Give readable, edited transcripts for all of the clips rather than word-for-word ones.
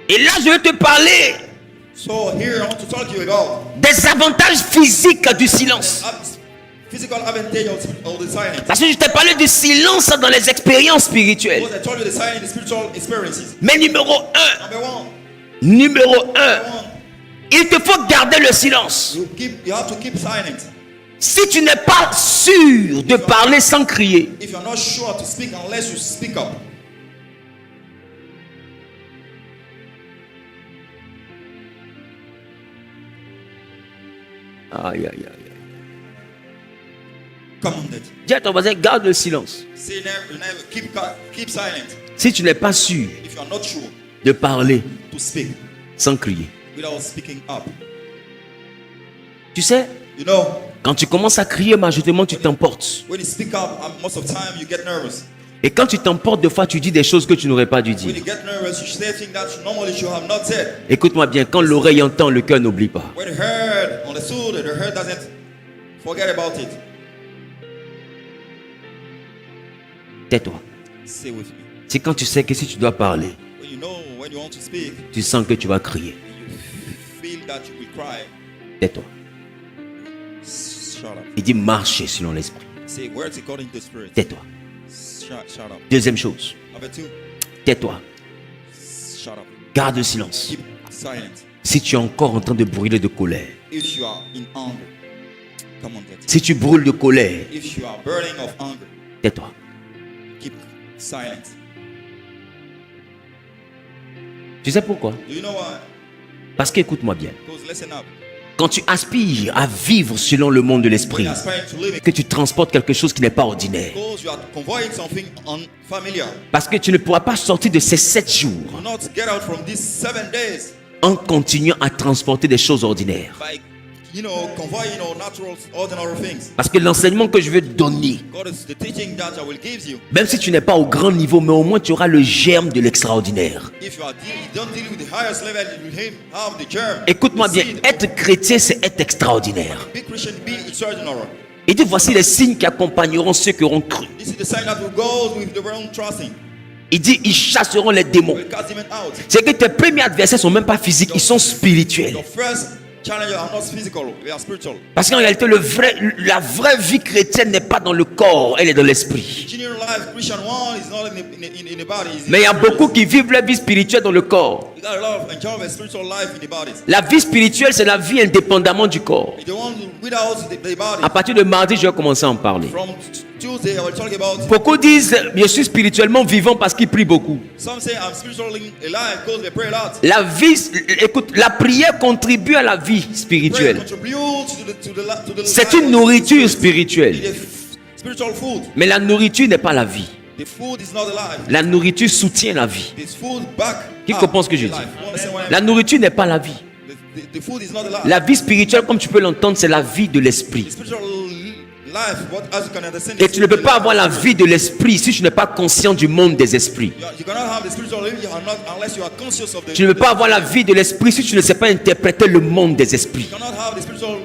Et là, je vais te parler So here I want to talk to you about des avantages physiques du silence. physical advantage of the silence. Parce que je t'ai parlé du silence dans les expériences spirituelles. Because I told you the silence in spiritual experiences. Mais numéro Number 1, il te faut garder le silence. you have to keep silent. Si tu n'es pas sûr de parler sans crier, If you're not sure to speak unless you speak up. aïe, aïe, aïe. Commanded. Dis à ton voisin, garde le silence. Say never keep silent. Si tu n'es pas sûr If you are not sure de parler to speak sans crier. without speaking up. Tu sais, You know, quand tu commences à crier, majoritairement, tu t'emportes. when you speak up, most of the time you get nervous. Et quand tu t'emportes, des fois, tu dis des choses que tu n'aurais pas dû When dire. you get nervous, you say things that you normally should have not said. Écoute-moi bien, quand l'oreille entend, le cœur n'oublie pas. When you heard, understood, the heart doesn't forget about it. Tais-toi. Say with me. C'est quand tu sais que si tu dois parler, When you know when you want to speak, tu sens que tu vas crier. you feel that you will cry. Tais-toi. Shut up. Il dit marcher selon l'esprit. Say words according to the spirit. Tais-toi. Shut up. Deuxième chose, Number 2, tais-toi. shut up. Garde le silence. Keep silent. Si tu es encore en train de brûler de colère, If you are in anger, come on, get it. si tu brûles de colère, If you are burning of anger, tais-toi. keep silent. Tu sais pourquoi? Do you know why? Parce qu'écoute-moi bien. Because listen up. Quand tu aspires à vivre selon le monde de When l'esprit, you are aspiring to live, que tu transportes quelque chose qui n'est pas ordinaire. because you are convoying something unfamiliar. Parce que tu ne pourras pas sortir de ces 7 jours Do not get out from these 7 days en continuant à transporter des choses ordinaires. by, convoying natural, ordinary things. Parce que l'enseignement que je veux te donner, God is the teaching that I will give you. même si tu n'es pas au grand niveau, mais au moins tu auras le germe de l'extraordinaire. If you don't deal with the highest level, you will have the germ. Écoute-moi the bien, seed. être chrétien, c'est être extraordinaire. Be Christian, be extraordinary. Et dit, voici les signes qui accompagneront ceux qui auront cru. This is the sign that will go with the wrong trusting. Il dit, ils chasseront les démons. Will cast demon out. C'est que tes premiers adversaires ne sont même pas physiques, ils sont spirituels. Your first challenges are not physical, they are spiritual. Parce qu'en réalité, la vraie vie chrétienne n'est pas dans le corps, elle est dans l'esprit. Genuine life, Christian one is not in the body. Mais il y a beaucoup qui vivent leur vie spirituelle dans le corps. You got a lot of enjoyment, spiritual life in the bodies. La vie spirituelle, c'est la vie indépendamment du corps. The one without the body. À partir de mardi, je vais commencer à en parler. From Tuesday, I will talk about. Beaucoup disent, je suis spirituellement vivant parce qu'ils prient beaucoup. Some say I'm spiritually alive because they pray a lot. La vie, écoute, la prière contribue à la vie Prayer spirituelle. contributes to the C'est life une of nourriture the spirituelle. spiritual food. Mais la nourriture n'est pas la vie. The food is not alive. La nourriture soutient la vie. This food back. Qui up comprend ce que je the dis? life. You understand what I La mean? nourriture n'est pas la vie. The food is not alive. La vie spirituelle, comme tu peux l'entendre, c'est la vie de l'esprit. The spiritual life, as you can understand, Et tu ne peux pas avoir la vie de l'esprit si tu n'es pas conscient du monde des esprits. You cannot have the spiritual life unless you are conscious of the. Tu ne peux pas avoir la vie de l'esprit si tu ne sais pas interpréter le monde des esprits. You cannot have the spiritual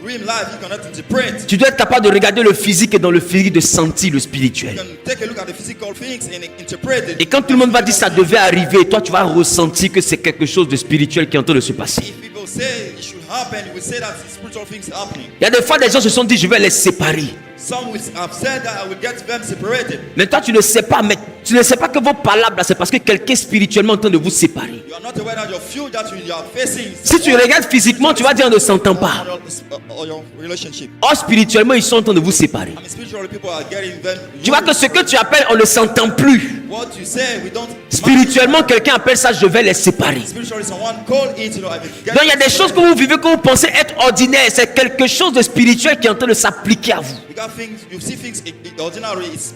real life. You cannot interpret. Tu dois être capable de regarder le physique et dans le physique de sentir le You spirituel. can take a look at the physical things and interpret it. Et quand tout le monde va dire ça devait arriver, toi tu vas ressentir que c'est quelque chose de spirituel qui est en train de se passer. If people say it should happen, you will say that the spiritual things happening. Il y a des fois des gens se sont dit je vais les séparer. Some will have said that I will get them separated. Mais toi tu ne sais pas, mais tu ne sais pas que vos palabres là c'est parce que quelqu'un spirituellement est en train de vous séparer. You are not aware that your few that you are facing. Si tu regardes physiquement, tu vas dire on ne s'entend pas. Or your relationship. Or spirituellement ils sont en train de vous séparer. I mean, spiritually people are getting them. Tu vois que ce que tu appelles on ne s'entend plus. What you say, we don't. Spirituellement quelqu'un appelle ça je vais les séparer. Spiritually, someone call it. I mean, Donc il y a des choses que vous vivez que vous pensez être ordinaires, c'est quelque chose de spirituel qui est en train de s'appliquer à vous. You got things, you see things ordinary. It's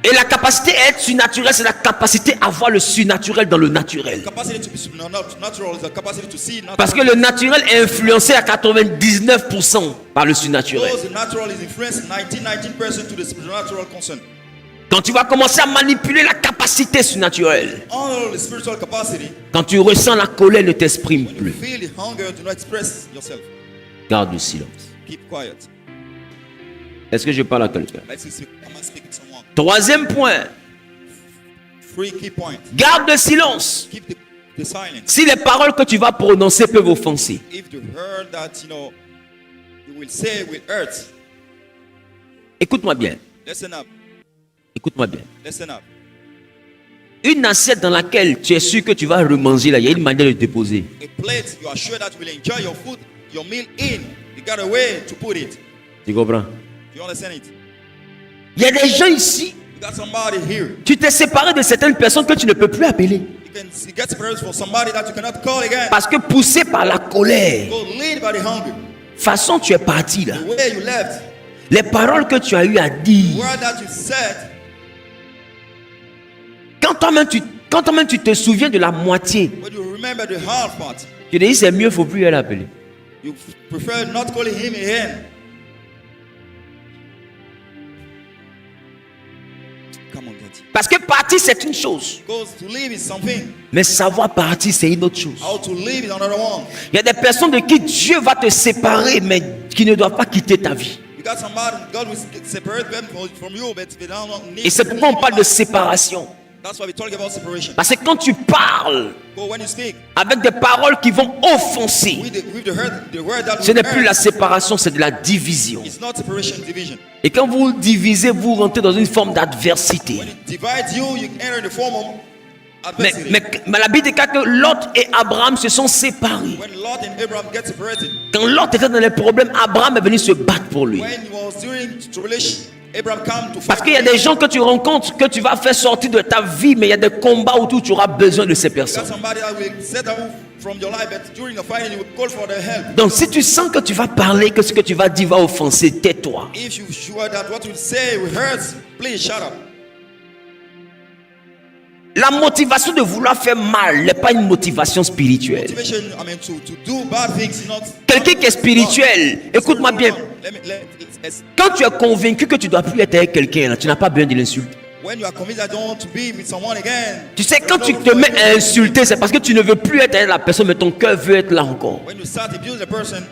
Et la capacité à être surnaturel, c'est la capacité à voir le surnaturel dans le naturel. capacity to be natural is the capacity to see. Parce que le naturel est influencé à 99% par le surnaturel. Because the natural is influenced 19% to the supernatural concern. Quand tu vas commencer à manipuler la capacité surnaturelle, All the spiritual capacity. quand tu ressens la colère ne t'exprime When you plus, feel the hunger, do not express yourself. garde le silence. Keep quiet. Est-ce que je parle à quelqu'un? Let's speak. Am I speaking to someone? Troisième point, 3 key points. garde le silence. Keep the the silence. Si les paroles que tu vas prononcer peuvent offenser, If the word that you will say will hurt, écoute-moi bien, listen up, écoute-moi bien. listen up. Une assiette dans laquelle tu es sûr que tu vas remanger, là, il y a une manière de déposer. A plate you are sure that you will enjoy your food, your meal in. You got a way to put it. Tu comprends? You understand it? Il y a des gens ici, You got somebody here. tu t'es séparé de certaines personnes que tu ne peux plus appeler. You get separated from somebody that you cannot call again. Parce que poussé par la colère, Go lead by the hunger. façon tu es parti là. The way you left, Les paroles que tu as eu à the dire, word that you said, quand toi-même tu te souviens de la moitié, when you remember the hard part, tu te dis c'est mieux, il ne faut plus aller appeler. you prefer not calling him again. Come on, Daddy. Parce que partir c'est une chose, Because to live is something. mais savoir partir c'est une autre chose. How to live is another one. Il y a des personnes de qui Dieu va te séparer, mais qui ne doivent pas quitter ta vie. You got somebody, God will separate them from you, but they don't need. Et c'est pourquoi on parle de séparation. That's why we talk about separation. Parce que quand tu parles Go when you speak avec des paroles qui vont offenser, with the word that ce n'est will plus la hurt. séparation, c'est de la division. It's not separation, division. Et quand vous divisez, vous rentrez dans une forme d'adversité. When it divides you, you enter the form of Mais, adversity. mais la Bible déclare que Lot et Abraham se sont séparés. When Lot and Abraham get separated, Quand Lot était dans les problèmes, Abraham est venu se battre pour lui. when he was during tribulation, Abraham came to Parce fight. qu'il y a des gens que tu rencontres, que tu vas faire sortir de ta vie, mais il y a des combats où tu auras besoin de ces You personnes. got somebody that will set up from your life, but during the fighting, you will call for their help. Donc si tu sens que tu vas parler, que ce que tu vas dire va offenser, tais-toi. If you're sure that what you say will hurt, please shut up. La motivation de vouloir faire mal n'est pas une motivation spirituelle. Motivation, to do bad things is not. Quelqu'un qui est spirituel, écoute-moi bien. Quand tu es convaincu que tu dois plus être avec quelqu'un, là, tu n'as pas besoin de l'insulter. When you are convinced that you don't want to be with someone again, Tu sais, quand tu te mets à insulter, c'est parce que tu ne veux plus être avec la personne, mais ton cœur veut être là encore. when you start abusing the person,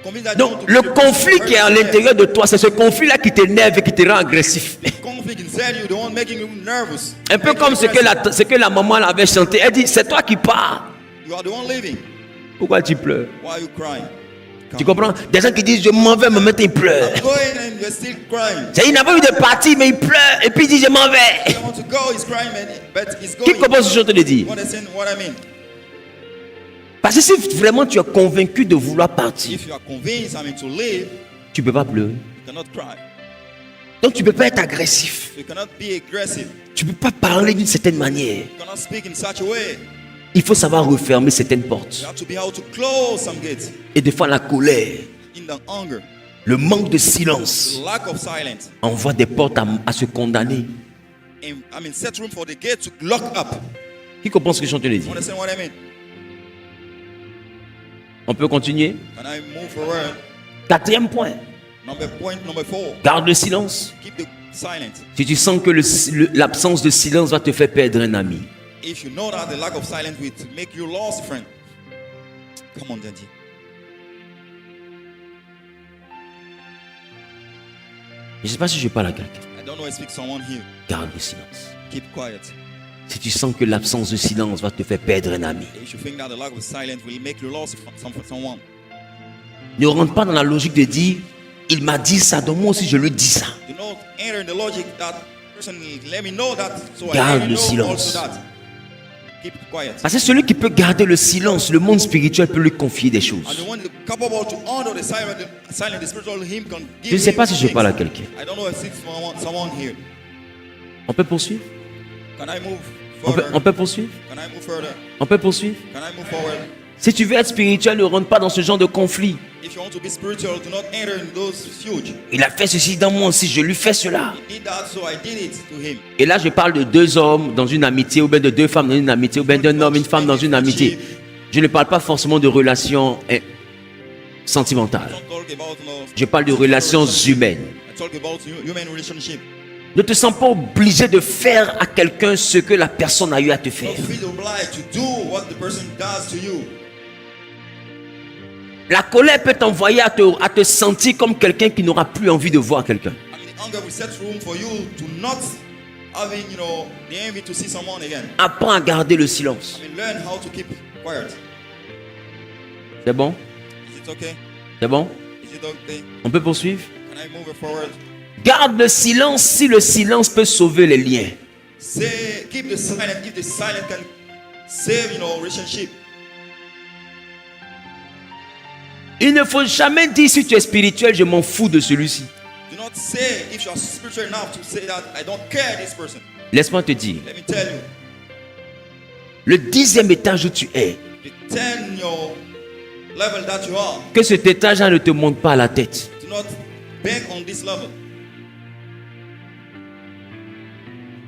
convinced that you Donc, want to be le with the person, conflit qui est à hurt l'intérieur de toi, c'est ce conflit-là qui t'énerve et qui te rend agressif. the conflict inside you, the one making you nervous. Un peu comme ce que la maman elle avait chanté. Elle dit, c'est toi qui pars. You are the one living. Pourquoi tu pleures? Why are you crying? Tu comprends? Des gens qui disent, je m'en vais, mais maintenant ils pleurent. I'm going and you're still crying. Il n'a pas envie de partir, mais il pleure. Et puis il dit, je m'en vais. I want to go, he's crying, man, but he's Qui going. comprend ce que je te le dis? You understand what I mean? Parce que si vraiment tu es convaincu de vouloir partir, If you are convinced, to live, tu ne peux pas pleurer. you cannot cry. Donc tu ne peux pas être agressif. You cannot be aggressive. Tu ne peux pas parler d'une certaine manière. You cannot speak in such a way. Il faut savoir refermer certaines portes. You have to be able to close some gates. Et des fois la colère, In the hunger, le manque de silence the lack of silence, envoie des portes à se condamner. and set room for the gate to lock up. Qui comprend ce que je suis en train de You dire? understand what I mean? On peut continuer. Can I move forward? Quatrième point, Point number 4. garde le silence. Keep the silence. Si tu sens que l'absence de silence va te faire perdre un ami, If you know that the lack of silence will make you lost friend. Come on, Daddy. je ne sais pas si je parle à quelqu'un, I don't know if I speak to someone here. garde le silence. Keep quiet. Si tu sens que l'absence de silence va te faire perdre un ami, If you think that the lack of silence will make you lost someone, ne rentre pas dans la logique de dire, il m'a dit ça, donc moi aussi je lui dis ça. do not enter in the logic that person let me know that, so Garde I le know silence. also that. Keep quiet. Parce que celui qui peut garder le silence, le monde spirituel peut lui confier des And choses. the one capable to honor the silent, the spiritual him can give Je ne sais him pas si je things. parle à quelqu'un. I don't know if it's someone here. On peut poursuivre? Can I move On peut, further? on peut poursuivre? Can I move further? On peut poursuivre? Can I move forward? Si tu veux être spirituel, ne rentre pas dans ce genre de conflit. If you want to be spiritual, do not enter in those huge. Il a fait ceci dans moi aussi, je lui fais cela. He did that, so I did it to him. Et là, je parle de deux hommes dans une amitié, ou bien de deux femmes dans une amitié, ou bien d'un homme et une femme dans une amitié. Je ne parle pas forcément de relations sentimentales. I don't talk about Je parle de relations humaines. I talk about human relationship. Ne te sens pas obligé de faire à quelqu'un ce que la personne a eu à te faire. Don't feel obliged to do what the person does to you. La colère peut t'envoyer à te sentir comme quelqu'un qui n'aura plus envie de voir quelqu'un. The hunger will set room for you to not having, the envy to see someone again. Apprends à garder le silence. Learn how to keep quiet. C'est bon? Is it okay? C'est bon? Is it okay? On peut poursuivre? Can I move it forward? Garde le silence si le silence peut sauver les liens. Say, keep the silent if the silent can save, relationship. Il ne faut jamais dire si tu es spirituel, je m'en fous de celui-ci. Do not say if you are spiritual enough to say that I don't care this person. Laisse-moi te dire, Let me tell you, le 10e étage où tu es, the 10 level that you are, que cet étage-là ne te monte pas à la tête. do not beg on this level.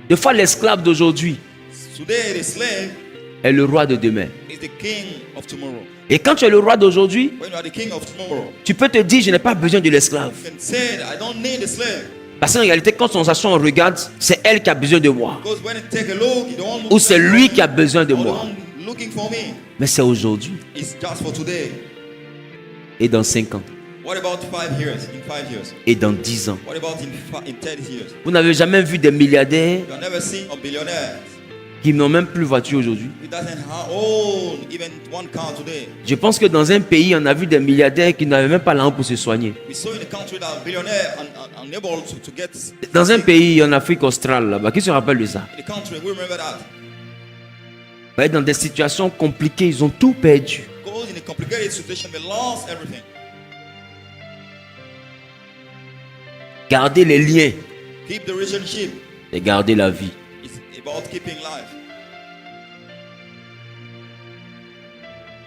Des fois, l'esclave d'aujourd'hui Today the slave est le roi de demain. is the king of tomorrow. Et quand tu es le roi d'aujourd'hui, When you are the king of tomorrow, tu peux te dire, je n'ai pas besoin de l'esclave. you can say that I don't need the slave. Parce qu'en réalité, quand on s'assoit, on regarde, c'est elle qui a besoin de moi. Because when you take a look, you don't look Ou c'est lui qui a besoin de moi. looking for me. Mais c'est aujourd'hui It's just for today. et dans 5 ans What about 5 years? In 5 years? et dans 10 ans. What about in 30 years? Vous n'avez jamais vu des milliardaires You have never seen a billionaire qui n'ont même plus voiture aujourd'hui. who doesn't own even one car today. Je pense que dans un pays, on a vu des milliardaires qui n'avaient même pas l'argent pour se soigner. We saw in a country that billionaire unable to get Dans un pays en Afrique australe, là-bas, qui se rappelle de ça? in the country. We remember that. Vous voyez, dans des situations compliquées, ils ont tout perdu. Because in a complicated situation, they lost everything. Garder les liens, Keep the relationship. c'est garder la vie. It's about keeping life.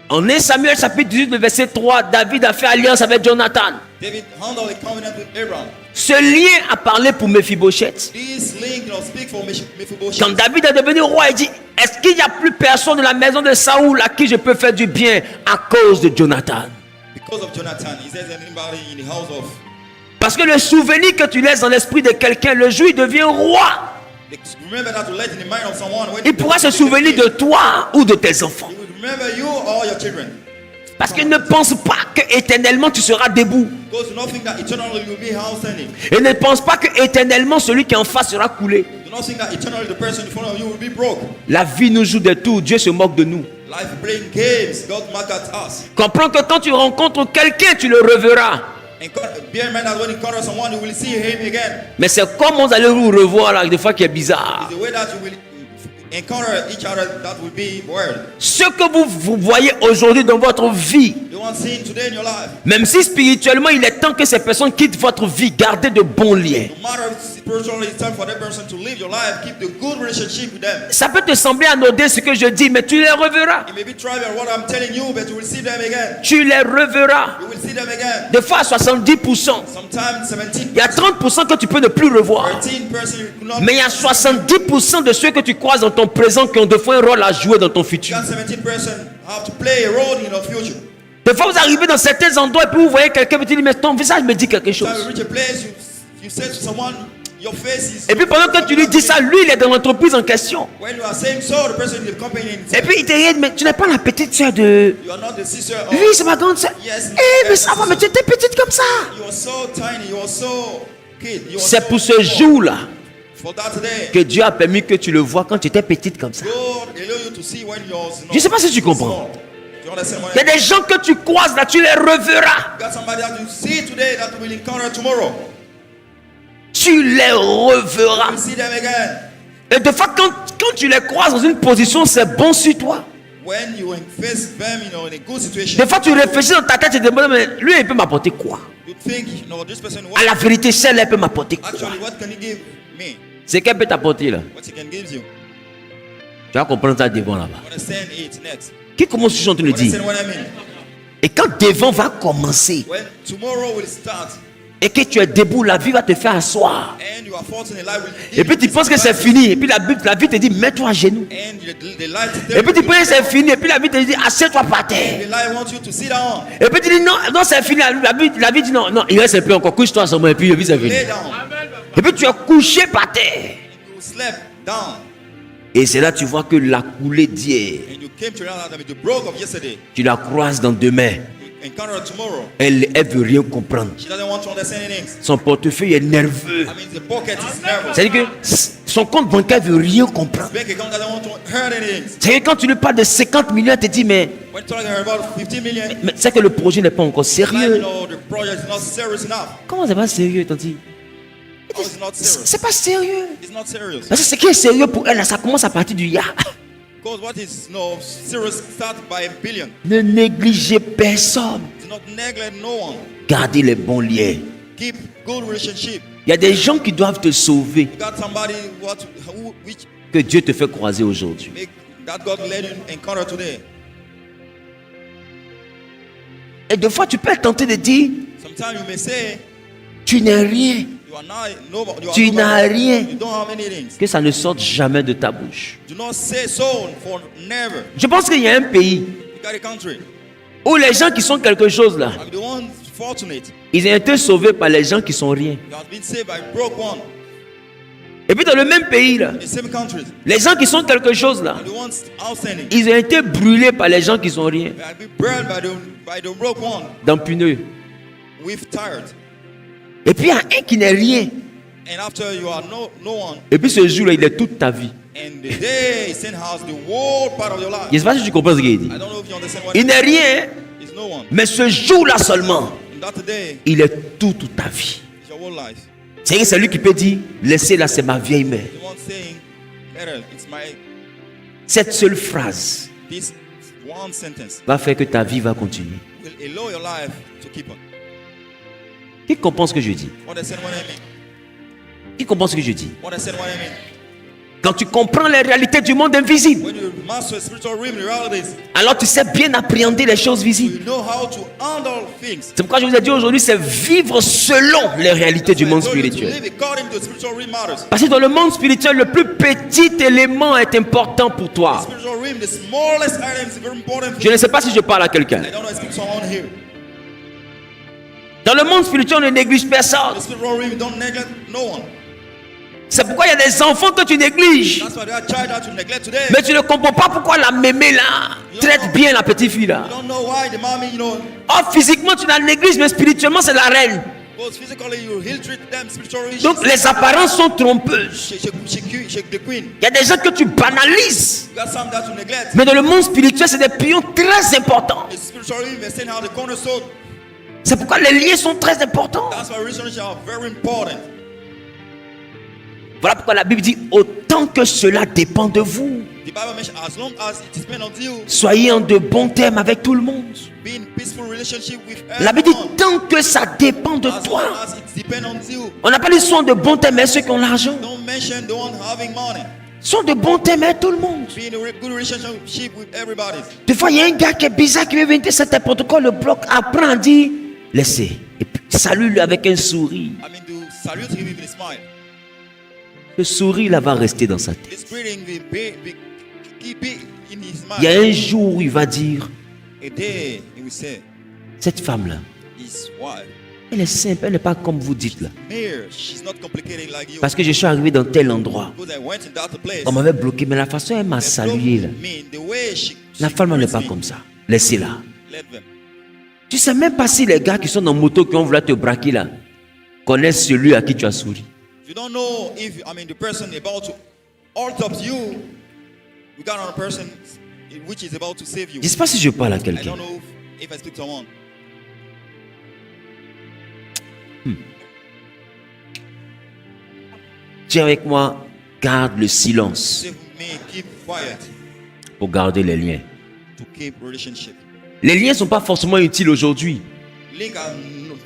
En 1 Samuel chapitre 18, le verset 3, David a fait alliance avec Jonathan. David handled the covenant with Abraham. Ce lien a parlé pour Mephibosheth. This link, speak for Mephibosheth. Quand David est devenu roi, il dit, est-ce qu'il n'y a plus personne de la maison de Saoul à qui je peux faire du bien à cause de Jonathan? Because of Jonathan, he says anybody in the house of. Parce que le souvenir que tu laisses dans l'esprit de quelqu'un, le jour il devient roi, Remember that to let in the mind of someone. When il pourra se souvenir de toi ou de tes enfants. He will remember you or your children. Parce qu'il ne pense pas que éternellement tu seras debout. Because do not think that eternally you will be outstanding. Et ne pense pas que éternellement celui qui est en face sera coulé. Do not think that eternally the person in front of you will be broke. La vie nous joue des tours, Dieu se moque de nous. Life playing games, God mark at us. Comprends que quand tu rencontres quelqu'un, tu le reverras. And bear in mind that when you encounter someone, you will see him again. Mais c'est comme vous allez vous revoir là, des fois qui est bizarre. It's the way that you will encounter each other that will be weird. Ce que vous voyez aujourd'hui dans votre vie, The one seen today in your life. même si spirituellement il est temps que ces personnes quittent votre vie, gardez de bons liens. No matter if spiritually it's time for that person to live your life, keep the good relationship with them. Ça peut te sembler anodin ce que je dis, mais tu les reverras. It may be trivial what I'm telling you, but you will see them again. Tu les reverras. You will see them again. Des fois à 70%. Sometimes 17%. Il y a 30% que tu peux ne plus revoir. 13% you could not. Mais il y a 70% de ceux que tu croises dans ton présent qui ont de fois un rôle à jouer dans ton futur. That 17% have to play a role in your future. Des fois vous arrivez dans certains endroits et puis vous voyez quelqu'un et vous dites mais ton visage me dit quelque chose. Time you reach a place, you say to someone, your face is. Et puis pendant que tu lui dis ça, lui il est dans l'entreprise en question. When you are saying so, the person in the company Et says, puis il te dit mais tu n'es pas la petite soeur de... you are not the sister of. Oui, c'est ma grande soeur. Yes, Eh mais ça va, mais tu étais petite comme ça. You are so tiny, you are so kid. You are C'est so pour ce small. jour-là For that day, que Dieu a permis que tu le vois quand tu étais petite comme ça. God allow you to see when you are. Je ne sais pas si tu comprends. small. Do you understand what Il y a des gens que tu croises là, tu les reverras. You got somebody that you see today that you will encounter tomorrow. Tu les You reverras. will see them again. Et des fois, quand tu les croises dans une position, c'est bon sur toi. When you face them, in a good situation. Des fois, tu réfléchis dans ta tête et te demandes, mais lui, il peut m'apporter quoi? You think, this person. À la vérité, celle elle peut m'apporter quoi? Actually, what can he give me? C'est qu'elle peut t'apporter là. What he can give you. Tu vas comprendre ça devant là-bas. Understand it next. Qui commence sur te le dire? Understand what I mean? Et quand devant va commencer When tomorrow will start et que tu es debout, la vie va te faire asseoir. and you are fortunate in life will Et puis tu penses que c'est fini. Et puis la vie te dit, mets-toi à genoux. and the light Et puis tu penses que c'est fini. Et puis la vie te dit, assieds-toi par terre. the light wants you to sit down. Et puis tu dis, non, non, c'est fini. La vie dit, non, non, il reste un peu encore. Couche-toi seulement. Et puis la vie, c'est fini. Lay down. Et puis tu es couché par terre. You slept down Et c'est là que tu vois que la coulée d'hier, and you came to realize that you broke of yesterday. tu la croises dans demain. You encounter tomorrow, Elle veut rien comprendre. she doesn't want to understand anything. Son portefeuille est nerveux. I mean, the pocket is nervous. C'est-à-dire que son compte bancaire veut rien comprendre. Bank account doesn't want to hear anything. C'est-à-dire que quand tu lui parles de 50 millions, elle te dit, mais When talking about 15 million, c'est que le projet n'est pas encore like, sérieux. the project is not serious enough. Comment c'est pas sérieux, tanti? How is it not serious? C'est pas sérieux. It's not serious. Parce que ce qui est sérieux pour elle, là, ça commence à partir du ya. Because what is serious start by a billion. Ne négligez personne. Do not neglect no one. Gardez les bons liens. Keep good relationship. Il y a des gens qui doivent te sauver, You got somebody which que Dieu te fait croiser aujourd'hui. make that God let you encounter today. Et des fois, tu peux être tenté de dire, Sometimes you may say tu n'es rien, you are not nobody. tu n'as rien. You don't have anything. Que ça ne sorte jamais de ta bouche. Do not say so for never. Je pense qu'il y a un pays You got a country. où les gens qui sont quelque chose là, I'm the one fortunate. ils ont été sauvés par les gens qui sont rien. You have been saved by broke one. Et puis dans le même pays là, In the same country. les gens qui sont quelque chose là, And the ones outstanding. ils ont été brûlés par les gens qui sont rien. You have been burned by the broke one. Dans Puneux. With tired. Et puis il y a un qui n'est rien. And after you are no one. Et puis ce jour là, il est toute ta vie. And the day he sent has the whole part of your life. Je ne sais pas si tu comprends ce qu'il dit. I don't know if you understand what Il n'est rien, it's no one. mais ce jour là seulement, And that day il est toute ta vie. is your whole life. C'est lui qui peut dire, laissez là, c'est ma vieille mère. The one saying, better, it's my Cette seule phrase this one sentence va faire que ta vie va continuer. will allow your life to keep on. Qui comprend ce que je dis? Understand what I mean? Qui comprend ce que je dis? Understand what I mean? Quand tu comprends les réalités du monde invisible, When you master spiritual realm realities, alors tu sais bien appréhender les choses visibles. you know how to handle things. C'est pourquoi je vous ai dit aujourd'hui, c'est vivre selon les réalités du monde So you to spirituel. live according to spiritual realm matters. Parce que dans le monde spirituel, le plus petit élément est important pour toi. Spiritual realm, the smallest item is very important. Je ne sais pas si je parle à quelqu'un. I don't know if it's someone here. Dans le monde spirituel, on ne néglige personne. The spiritual realm, don't neglect no one. C'est pourquoi il y a des enfants que tu négliges. That's why there are child that you neglect today. Mais tu ne comprends pas pourquoi la mémé là traite bien la petite fille là. You don't know why the mommy, Or physiquement tu la négliges, mais spirituellement c'est la reine. because physically you ill treat them, spiritually Donc les apparences sont trompeuses. she the queen. Il y a des gens que tu banalises. You got some that you neglect. Mais dans le monde spirituel, c'est des pions très importants. The spiritual realm is saying how the cornerstone. C'est pourquoi les liens sont très importants. That's why relationships are very important. Voilà pourquoi la Bible dit autant que cela dépend de vous. The Bible mentions as long as it depends on you, Soyez en de bons termes avec tout le monde. be in peaceful relationship with La Bible dit everyone. tant que ça dépend de As long toi. as it depends on you. On n'a pas dit sois de bons termes avec ceux qui ont l'argent. Don't mention the one having money. Sois de bons termes avec tout le monde. Be in a good relationship with everybody. Des fois, il y a un gars qui est bizarre qui veut venir c'est n'importe quoi, le bloc apprend à dire laissez. Et puis salue-le avec un sourire. I mean, to salute him with a smile. Le sourire là va rester dans sa tête. This greeting will keep it in his Il y a mind. un jour où il va dire A day he will say, cette femme là, his wife, elle est simple, elle n'est pas comme vous dites là. mere, she's not complicated like you. Parce que je suis arrivé dans tel endroit. Because I went in that place. On m'avait bloqué, mais la façon elle m'a They salué là. broke me, the way she La femme là n'est greets pas me, comme ça. Laissez-la. let them. Tu sais même pas si les gars qui sont dans moto qui ont voulu te braquer là connaissent celui à qui tu as souri. You don't know if the person about to alt up you, you got on a person which is about to save you. Je ne sais pas si je parle à I quelqu'un. don't know if I speak to someone. Dis avec moi, garde le silence Save me, keep quiet pour garder les liens. to keep relationship. Les liens ne sont pas forcément utiles aujourd'hui, Link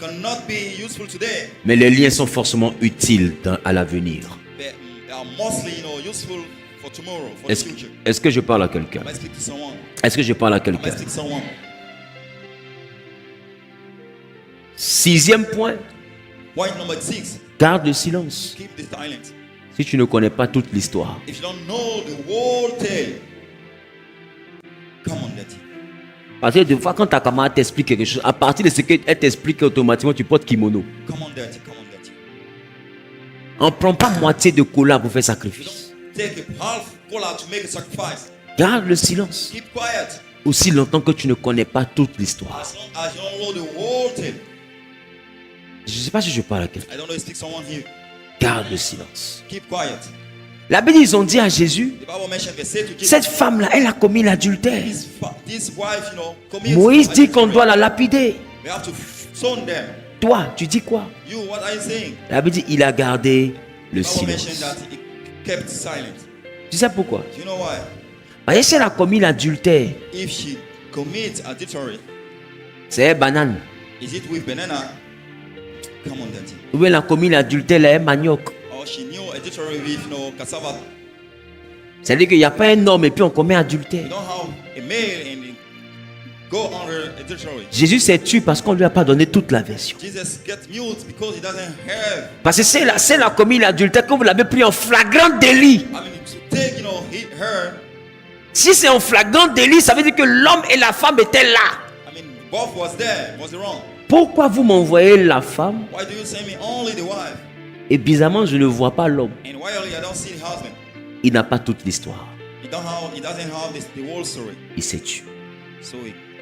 cannot be useful today, mais les liens sont forcément utiles à l'avenir. but they are mostly useful for tomorrow, for the future. Est-ce que je parle à quelqu'un? Am I speak to someone? Est-ce que je parle à Am I quelqu'un? speak to someone? Sixième point, Point number 6, garde le silence. keep the silence. Si tu ne connais pas toute l'histoire, If you don't know the whole tale, come on, Letty. parce que des fois quand ta camarade t'explique quelque chose, à partir de ce qu'elle t'explique automatiquement, tu portes kimono. Come on, Daddy. Come on, Daddy. On ne prend pas moitié de cola pour faire You sacrifice. don't take a half cola to make a sacrifice. Garde le silence. Keep quiet. aussi longtemps que tu ne connais pas toute l'histoire. As long as you don't know the whole thing. Je ne sais pas si je parle à quelqu'un. I don't know if speak someone here. Garde le silence. Keep quiet. La Bible, ils ont dit à Jésus, The Bible mentioned they said to Jesus, cette femme-là, elle a commis l'adultère. this wife, commits Moïse dit qu'on adultery. doit la lapider. We have to stone them. Toi, tu dis quoi? You, what are you saying? La Bible dit, il a gardé le The Bible mentioned silence. that he kept silent. Tu sais pourquoi? Do you know why? Parce que si elle a commis l'adultère, If she commits adultery, c'est banane. is it with banana? Come on, daddy. Ou bien elle a commis l'adultère, elle est manioc. Or she knew adultery with cassava. C'est-à-dire qu'il n'y a pas un homme et puis on commet adultère. You don't have a male and go under adultery. Jésus s'est tué parce qu'on ne lui a pas donné toute la version. Jesus get mute because he doesn't have. Parce que si elle a commis l'adultère, que vous l'avez pris en flagrant délit. I mean, to take, her. Si c'est en flagrant délit, ça veut dire que l'homme et la femme étaient là. I mean, both was there. Was it wrong? Pourquoi vous m'envoyez la femme Why do you send me only the wife? et bizarrement je ne vois pas l'homme? And why only I don't see the husband? Il n'a pas toute l'histoire. He doesn't have the whole story. Il s'est tué. So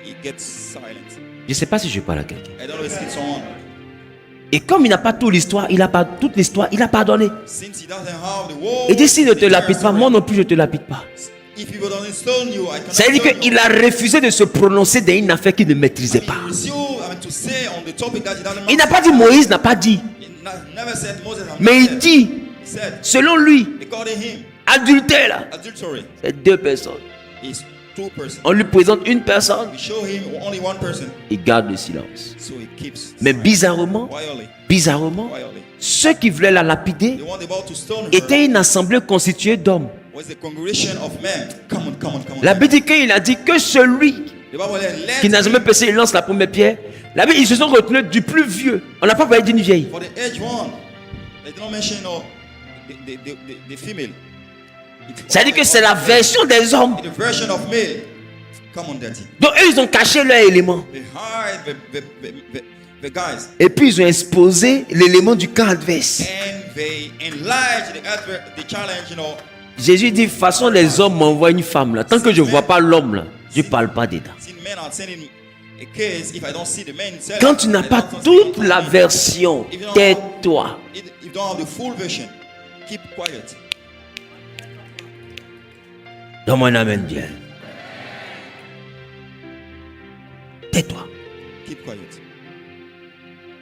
he gets silent. Je ne sais pas si je parle à quelqu'un. I don't know if it's someone. Et comme il n'a pas toute l'histoire, il n'a pas toute l'histoire, il a pardonné. Since he doesn't have the whole. Et dit s'il ne te entire lapide pas, story, moi non plus je ne te lapide pas. If people don't stone you, I cannot Ça veut dire stone you. qu'il a refusé de se prononcer dans une affaire qu'il ne maîtrisait pas. He refused, to say on the topic that he doesn't Il n'a pas master. dit, Moïse n'a pas dit. He never said Moses. has Mais il said. dit, He said, selon lui, according him, adultère là, adultery c'est deux personnes. is two persons. On lui présente une personne, We show him only one person, il garde le silence. so he keeps. Mais silent. bizarrement, Wildly. ceux qui voulaient la lapider The one about to stone her étaient une assemblée constituée d'hommes. was the congregation of men. Come on. La Bible dit qu'il a dit que celui The Bible said, qui n'a let jamais him, péché, il lance la première pierre. La Bible, ils se sont retenus du plus vieux. On n'a pas parlé d'une vieille. for the age one. They did not mention the female. Ça dit que c'est la version des hommes. The version of male. Come on, daddy. Donc eux, ils ont caché leur élément. They hide the guys. Et puis ils ont exposé l'élément du camp adverse. And they enlarge the challenge, Jésus dit, de toute façon, les hommes m'envoient une femme là. Tant que je ne vois pas l'homme là, je ne parle pas dedans. Since men are sending a case, if I don't see the man himself, Quand tu n'as I pas don't toute see la it. version, If you don't tais-toi. If you don't have the full version, keep quiet. Donne-moi un amen bien. Tais-toi. Keep quiet.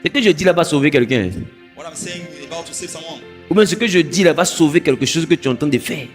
Ce que je dis là va sauver quelqu'un. What I'm saying is about to save someone. Ou bien ce que je dis là va sauver quelque chose que tu es en train de faire.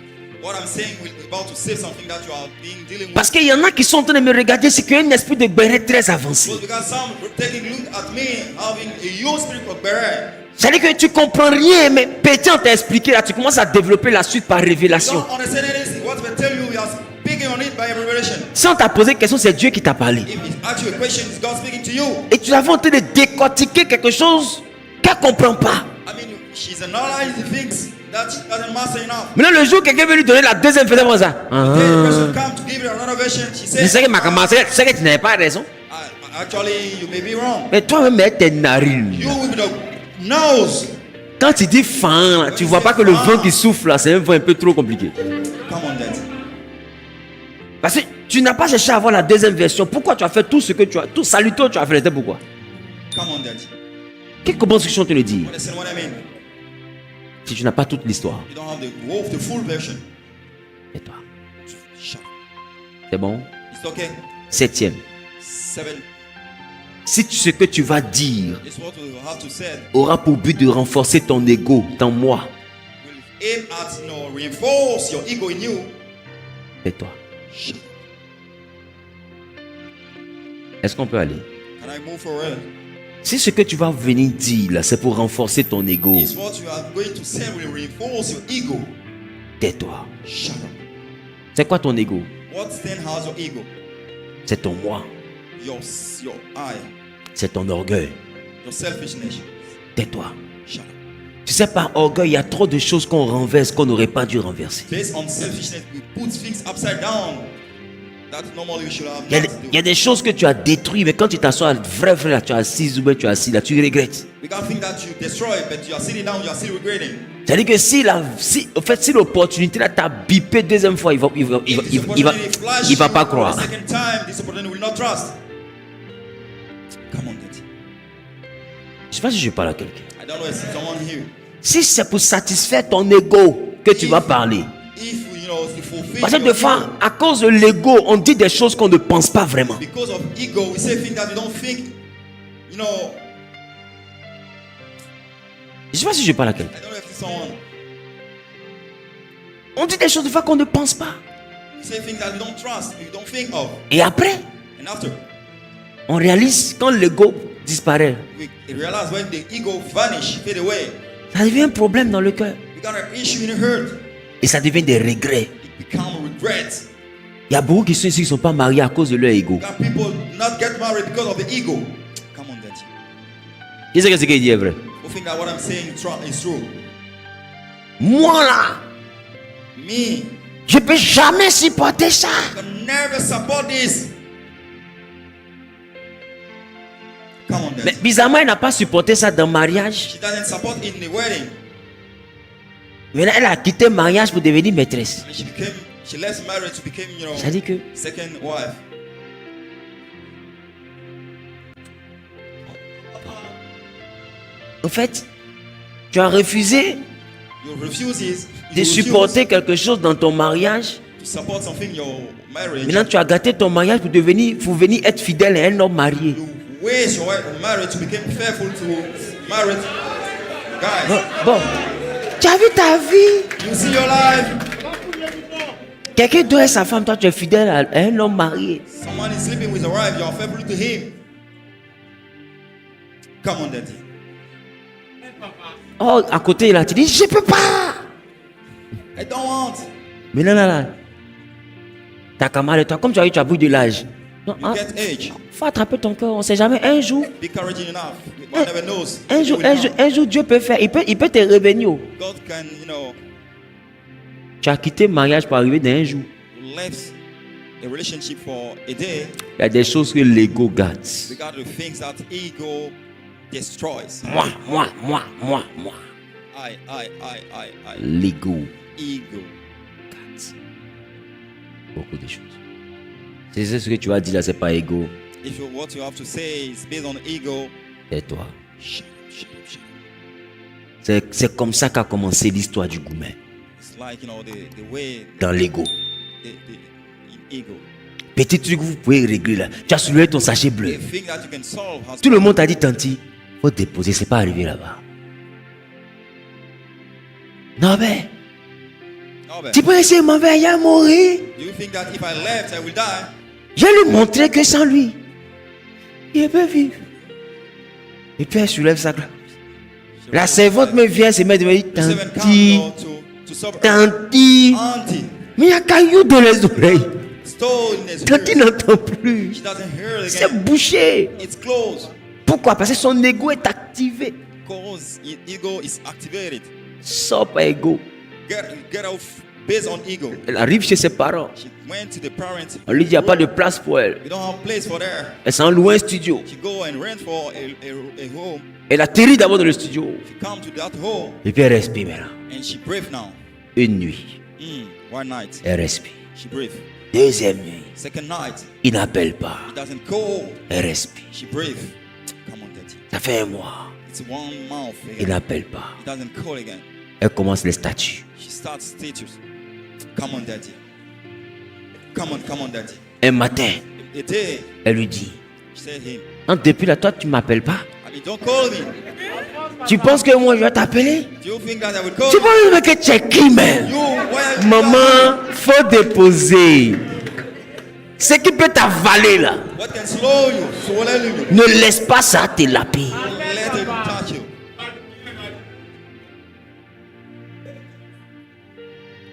What I'm saying is about to save something that you are dealing with. Parce qu'il y en a qui sont en train de me regarder, c'est qu'il y a un esprit de béret très avancé. Because some taking look at me having a huge spirit of beret. C'est-à-dire que tu comprends rien, mais petit on t'a expliqué là, tu commences à développer la suite par révélation. Don't understand anything. What we tell you, we are speaking on it by revelation. Si on t'a posé une question, c'est Dieu qui t'a parlé. If he asks you a question, it's God speaking to you. Et tu avais en train de décortiquer quelque chose qu'elle ne comprend pas. I mean, she's analyzing things that she doesn't master enough. Maintenant, le jour où quelqu'un veut lui donner la deuxième version, comme ça. Then the person come to give her another version. She Je says, sais que ma commencé, je sais que tu n'avais pas raison. Actually, you may be wrong. Mais toi-même, mets tes narines. You with the nose. Quand tu dis fan, là, tu vois pas que le vent qui souffle là, c'est un vent un peu trop compliqué. Come on, daddy. Parce que tu n'as pas cherché à avoir la deuxième version. Pourquoi tu as fait tout ce que tu as, tout saluto, tu as fait, c'était pourquoi? Come on, daddy. Comment est-ce que je suis en train de dire? Understand what I mean? Si tu n'as pas toute l'histoire, You don't have the full version. tais-toi. Shut up. C'est bon? It's okay. Septième. 7. Si ce que tu vas dire It's what we have to say. aura pour but de renforcer ton ego dans moi, Will aim at reinforce your ego in you. tais-toi. Shut up. Est-ce qu'on peut aller? Can I move forward? Si ce que tu vas venir dire là, c'est pour renforcer ton ego, Is what you are going to say will reinforce your ego. tais-toi. Shut up. C'est quoi ton ego? What then has your ego? C'est ton moi, Your I, c'est ton orgueil. your selfishness. Tais-toi. Shut up. Tu sais, par orgueil, il y a trop de choses qu'on renverse qu'on n'aurait pas dû renverser. Based on selfishness, we put things upside down. That normally you should have Il y a not des- do. il y a des choses que tu as détruites, mais quand tu t'assois, vrai, là, tu es assis ou bien tu es assis là, tu regrettes. We can think that you destroy, but you are sitting down, you are still regretting. C'est-à-dire que si l'opportunité là t'a bipé deuxième fois, il va pas croire. The second time, this opportunity will not trust. Come on, daddy. Je sais pas si je parle à quelqu'un. I don't know if someone here. Si c'est pour satisfaire ton ego que tu vas parler. If to fulfill Parce que your des fois, ego, à cause de l'ego, on dit des choses qu'on ne pense pas vraiment. because of ego, we say things that we don't think. Je sais pas si je parle à quelqu'un. I don't know if it's someone. On dit des choses des fois qu'on ne pense pas. We say things that we don't trust, we don't think of, Et après, and after on réalise quand l'ego disparaît. we realize when the ego vanish, fade away, Ça devient un problème dans le cœur. we got an issue in the heart. Et ça devient des regrets. It becomes regrets. Il y a beaucoup qui sont ici qui ne sont pas mariés à cause de leur ego. We got people not get married because of the ego. Come on, daddy. Qui c'est que ce qu'il dit est vrai? Who think that what I'm saying is true? Moi là, Me, je ne peux jamais supporter ça. I can never support this. Come on, Mais daddy. bizarrement, elle n'a pas supporté ça dans le mariage. She doesn't support in the wedding. Maintenant, elle a quitté le mariage pour devenir maîtresse. And she left marriage to become, Ça dit que second wife. en fait, tu as refusé You refuses de supporter quelque chose dans ton mariage. to support something in your marriage. Maintenant, tu as gâté ton mariage pour venir être fidèle à un homme marié. You waste your marriage to become faithful to marriage. Bon, Guys, bon. Tu as vu ta vie. you see your life. Quelqu'un doit être sa femme, toi tu es fidèle à un homme marié. Someone is sleeping with a wife, you are faithful to him. Come on, daddy. Oh, à côté, il a dit, je peux pas. I don't want. Mais non, non, non. Ta camarade, toi, comme tu as eu, tu as pris de l'âge. Non, You hein, get age. faut attraper ton cœur, on ne sait jamais. Un jour, Be courageous enough. One never knows. un jour, It will come. un jour, Dieu peut faire. Il peut te revenir. God can, Tu as quitté le mariage pour arriver dans un jour. left a relationship for a day. Il y a des choses que l'ego garde. We got the things that ego destroys. Moi. I. L'ego Ego. garde beaucoup de choses. C'est ce que tu as dit là, c'est pas ego. If what you have to say is based on ego, C'est toi. shut up. C'est comme ça qu'a commencé l'histoire du gourmet. It's like, the way, Dans l'ego. in ego. Petit truc que vous pouvez régler là. Tu as soulevé ton sachet bleu. The thing that you can solve has Tout le monde t'a dit, Tanti, faut déposer, c'est pas arrivé là-bas. Non, mais No, but tu peux essayer de m'envoyer à mourir. do you think that if I left, I will die? Je vais lui montrer que sans lui, il peut vivre. Et puis elle soulève ça. La servante me vient se mettre et me dit, The servant Tanti, comes to serve Tanti. auntie. Mais il y a caillou dans les oreilles. Stole in his Tanti ears. n'entend plus. She doesn't hear it C'est again. bouché. It's closed. Pourquoi? Parce que son ego est activé. Because ego is activated. Sors par ego. Get off based on ego. Elle arrive chez ses parents. She went to the parents. On lui dit, il n'y a pas de place pour elle. We don't have place for there. Elle s'en loue un studio. She go and rent for a home. Elle atterrit d'abord dans le studio. She come to that home Et puis elle respire maintenant. and she breathe now. Une nuit, One night elle respire. she breathe. Deuxième nuit, Second night il n'appelle pas. it doesn't call. Elle respire. She breathe. Come on, daddy. Ça fait un mois. It's 1 month Il again. n'appelle pas. It doesn't call again. Elle commence les statuts. She starts status. Come on, daddy. Come on, daddy. Un matin, A day elle lui dit, she said him. depuis là, toi, tu ne m'appelles pas. I mean, don't call me. Tu penses que moi, je vais t'appeler? Do you think that I will call Tu you? penses que tu es qui, même? Why are you Maman, faut déposer. Ce qui peut t'avaler là, What can slow you? Swallow you. ne laisse pas ça te laper. Let it touch you.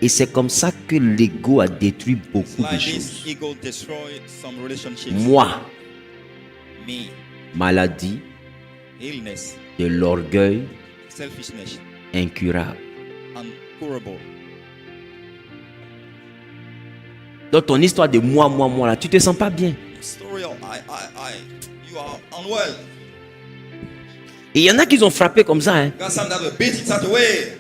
Et c'est comme ça que l'ego a détruit beaucoup de Like choses. this, ego destroy some relationships. Moi, Me, maladie, illness, de l'orgueil selfishness, incurable. uncurable. Dans ton histoire de moi, là, tu te sens pas bien. Story of you are unwell. Et il y en a qui ont frappé comme ça. Hein. Got some that will beat it out away.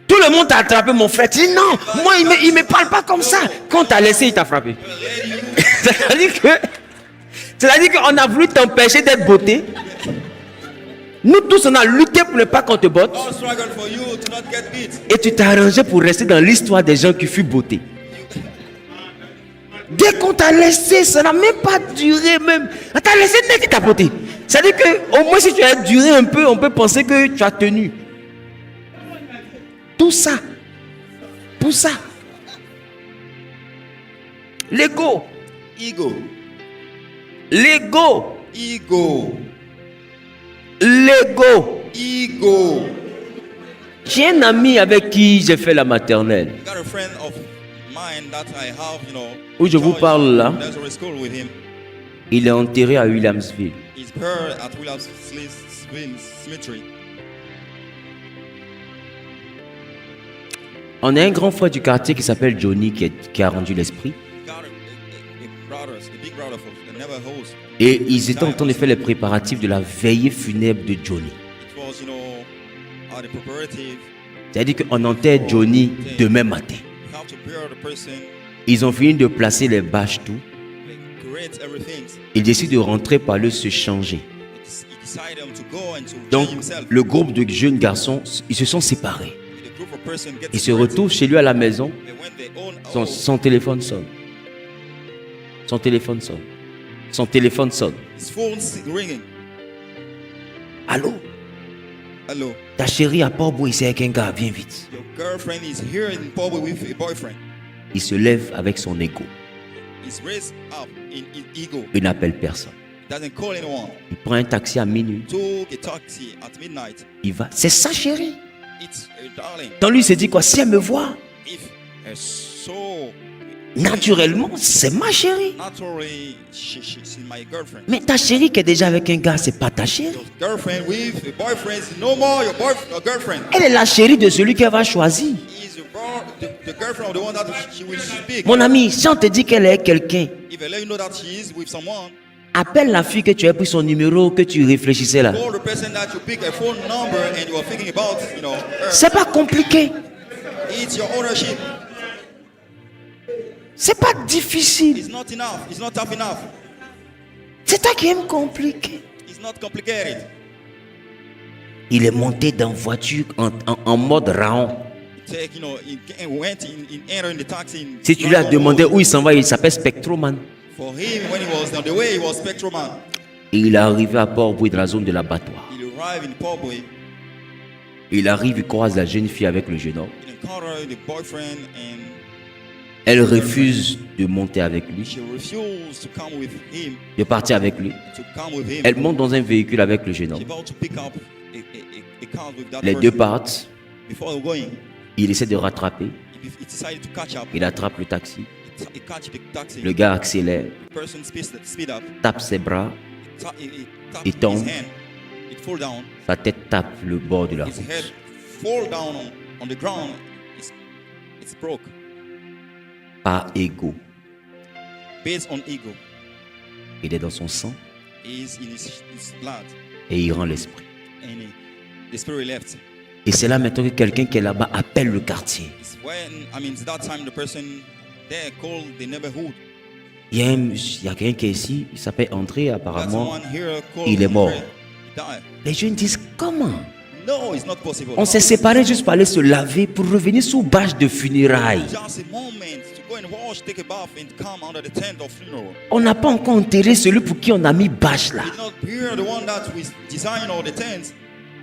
Tout le monde t'a attrapé, mon frère. Tu dis non, moi, il me parle pas comme ça. Quand t'as laissé, il t'a frappé. C'est-à-dire qu'on a voulu t'empêcher d'être beauté. Nous tous, on a lutté pour ne pas qu'on te botte. All struggle for you to not get beat. Et tu t'es arrangé pour rester dans l'histoire des gens qui furent beauté. Dès qu'on t'a laissé, ça n'a même pas duré même. On t'a laissé dès que t'as beauté. C'est-à-dire qu'au moins si tu as duré un peu, on peut penser que tu as tenu. Tout ça. Pour ça. L'ego. Ego. L'ego. Ego. L'ego. Ego. J'ai un ami avec qui j'ai fait la maternelle. Got a friend of mine that I have, Où je vous parle là. nursery school with him. Il est enterré à Williamsville. He's buried at Williamsville Cemetery. On a un grand frère du quartier qui s'appelle Johnny qui a rendu l'esprit. Got a big brother for the never host. Et ils étaient en train de faire les préparatifs de la veillée funèbre de Johnny. It was, the preparative. C'est-à-dire qu'on enterre Johnny demain matin. You have to bury the person, Ils ont fini de placer les bâches, tout. create everything. Ils décident de rentrer par le se changer. He decided to go and to Donc, change himself. le groupe de jeunes garçons, ils se sont séparés. The group of person gets Ils se retrouvent chez lui à la maison. And when they own Son téléphone sonne. Son téléphone sonne. Son téléphone sonne. his phone's ringing. Allô? Hello. Ta chérie à Port-Bouy, c'est avec un gars, viens vite. Your girlfriend is here in public with a boyfriend. Il se lève avec son ego. He's raised up in ego. Il n'appelle personne. Doesn't call anyone. Il prend un taxi à minuit. Took a taxi at midnight. Il va. C'est sa chérie. It's a darling. Dans lui, il se dit quoi? Si elle me voit, If her soul naturellement, c'est ma chérie. naturally she's my girlfriend. Mais ta chérie qui est déjà avec un gars, c'est pas ta chérie. Your girlfriend with a boyfriend is no more your girlfriend. Elle est la chérie de celui qu'elle va choisir. Is the girlfriend of the one that she will speak. Mon ami, si on te dit qu'elle est quelqu'un, If I let you know that she is with someone, appelle la fille que tu as pris son numéro, que tu réfléchissais là. call the person that you pick a phone number and you are thinking about, her. C'est pas compliqué. It's your ownership. C'est pas difficile. It's not enough. It's not tough enough. C'est toi qui aimes compliqué. It's not complicated. Il est monté dans voiture en mode round. Take, he went in entering the taxi. Si tu lui as demandé où il s'en va, il s'appelle Spectroman. For him, when he was on the way, he was Spectroman. Et il est arrivé à Port-Bouy dans la zone de l'abattoir. He arrived in Pobwe. Il arrive, il croise la jeune fille avec le jeune homme. He encountered the boyfriend and Elle refuse de monter avec lui, she refused to come with him. de partir avec lui. To come with him. Elle monte dans un véhicule avec le jeune She's homme. about to pick up a car with that Les person. deux partent. Before going, Il essaie de rattraper. he decided to catch up. Il attrape le taxi. He catch the taxi. Le gars accélère, The person speed up. tape ses bras. He tapped Il tombe. his hand. It fall down. Sa tête tape le bord de la His route. head fall down on the ground. It's broke. Par ego. Based on ego. Il est dans son sang He is in his blood. et il rend l'esprit. And the spirit left. Et c'est là maintenant que quelqu'un qui est là-bas appelle le quartier. It's it's that time the person there called the neighborhood. Il y a quelqu'un qui est ici, il s'appelle André, That apparemment. someone here called il est mort. He died. Les jeunes disent comment? No, it's not possible. On s'est séparés juste pour aller se laver, pour revenir sous bâche de funérailles. Just a moment to go and wash, take a bath, and come under the tent of funeral. On n'a pas encore enterré celui pour qui on a mis bâche là. Did not hear the one that we designed all the tents,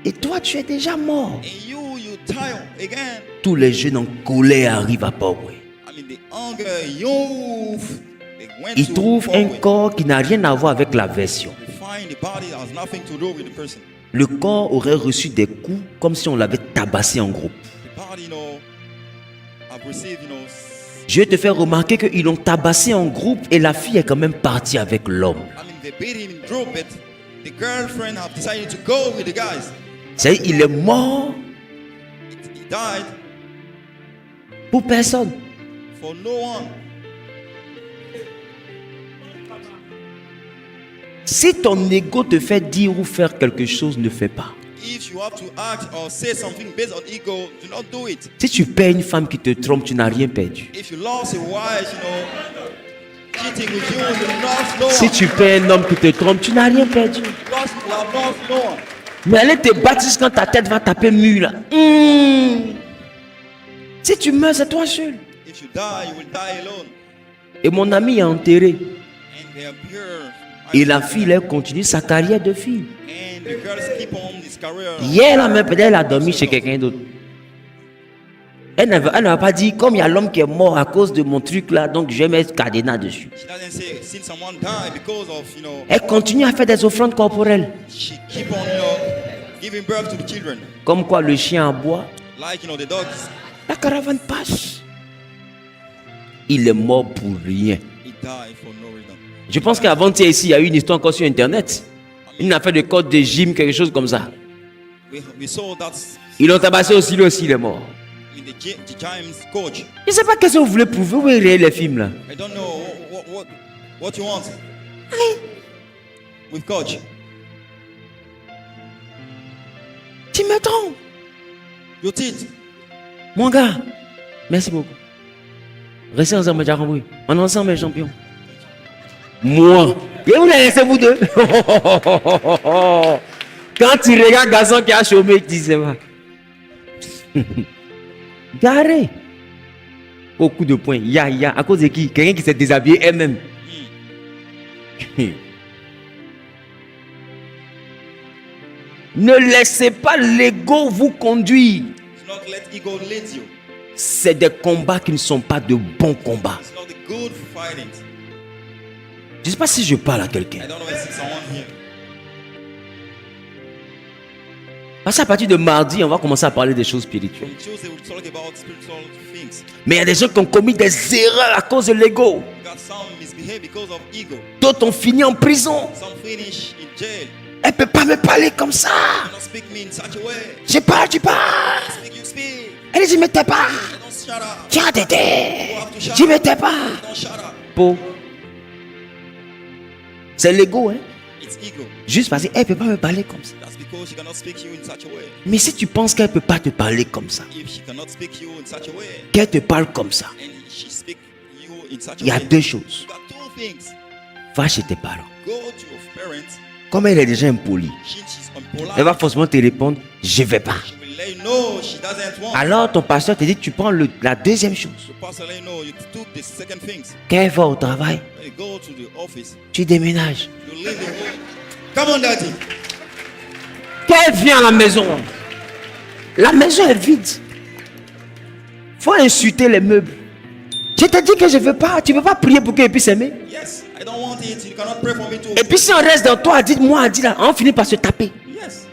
Et toi, tu es déjà mort. and you die again. Tous les jeunes en colère arrivent à Port-Bouy. The hunger youth. They went Ils to trouvent un Port-Bouy. corps qui n'a rien à voir avec la version. They find the body has nothing to do with the person. Le corps aurait reçu des coups comme si on l'avait tabassé en groupe. The body, have received, Je vais te faire remarquer qu'ils l'ont tabassé en groupe et la fille est quand même partie avec l'homme. they beat him in group, but the girlfriend have decided to go with the guys. C'est-à-dire il est mort He died pour personne. for no one. Si ton ego te fait dire ou faire quelque chose, ne fais pas. If you have to act or say something based on ego, do not do it. Si tu perds une femme qui te trompe, tu n'as rien perdu. If you lost a wife, cheating with you, you lost no Si one. tu perds un homme qui te trompe, tu n'as rien perdu. You have lost no one. Mais allez te battre quand ta tête va taper mur là. Si tu meurs, c'est toi seul. If you die, you will die alone. Et mon ami est enterré. And they are pure. Et la fille, elle continue sa carrière de fille. And the girls keep on this career. Hier, là même, peut-être elle a dormi chez quelqu'un d'autre. Elle n'a pas dit, comme il y a l'homme qui est mort à cause de mon truc là, donc je vais mettre cadenas dessus. She doesn't say, since someone died because of, Elle continue à faire des offrandes corporelles. she keep on, giving birth to the children. Comme quoi le chien aboie, Like, the dogs, la caravane passe. Il est mort pour rien. he died for no reason. Je pense qu'avant-hier ici, il y a eu une histoire encore sur Internet. Une affaire de code de gym, quelque chose comme ça. We saw that Ils l'ont tabassé aussi, lui aussi, il est mort. in the James coach. Je ne sais pas qu'est-ce que vous voulez prouver. Où est réel les films là? I don't know what you want with coach. Tu me trompes. You cheat. Mon gars, merci beaucoup. Restez ensemble, j'ai compris. On est ensemble, les champions. Moi. Et vous les laissez, vous deux. Quand tu regardes garçon qui a chômé, tu dis c'est pas. Garé. Au coup de poing. Ya. À cause de qui? Quelqu'un qui s'est déshabillé elle-même. Ne laissez pas l'ego vous conduire. Do not let ego lead you. C'est des combats qui ne sont pas de bons combats. It's not the good fighting. Je ne sais pas si je parle à quelqu'un. I don't know if I see someone here. Parce qu'à partir de mardi, on va commencer à parler des choses spirituelles. From Tuesday, we'll talk about spiritual things. Mais il y a des gens qui ont commis des erreurs à cause de l'ego. We got some misbehave because of ego. D'autres ont fini en prison. Some finish in jail. Elle ne peut pas me parler comme ça. Do not speak me in such a way. Je parle, tu parles. Speak, you speak. Elle dit, je ne tais pas. Don't shut up. Tiens, tété. Je ne tais pas. Don't shut up. Pour. C'est l'ego, hein. It's ego. Juste parce qu'elle ne peut pas me parler comme ça. That's because she cannot speak you in such a way. Mais si tu penses qu'elle ne peut pas te parler comme ça, If she cannot speak you in such a way, qu'elle te parle comme ça, and she speak you in such a il y a way, deux choses. you got two things. Va chez tes parents. Go to your parents. Comme elle est déjà impolie, She's unpolite. elle va forcément te répondre, je ne vais pas. She will let you know she doesn't want. Alors ton pasteur te dit, tu prends la deuxième chose. The pastor let you know you took the second things. Quand elle va au travail, When you go to the office, tu déménages. you leave the home. Come on, daddy. Quand elle vient à la maison est vide. Faut insulter les meubles. Je te dis que je ne veux pas. Tu ne veux pas prier pour qu'elle puisse aimer. Yes, I don't want it. You cannot pray for me too. Et puis si on reste dans toi, dites-moi, dis là, on finit par se taper. Yes.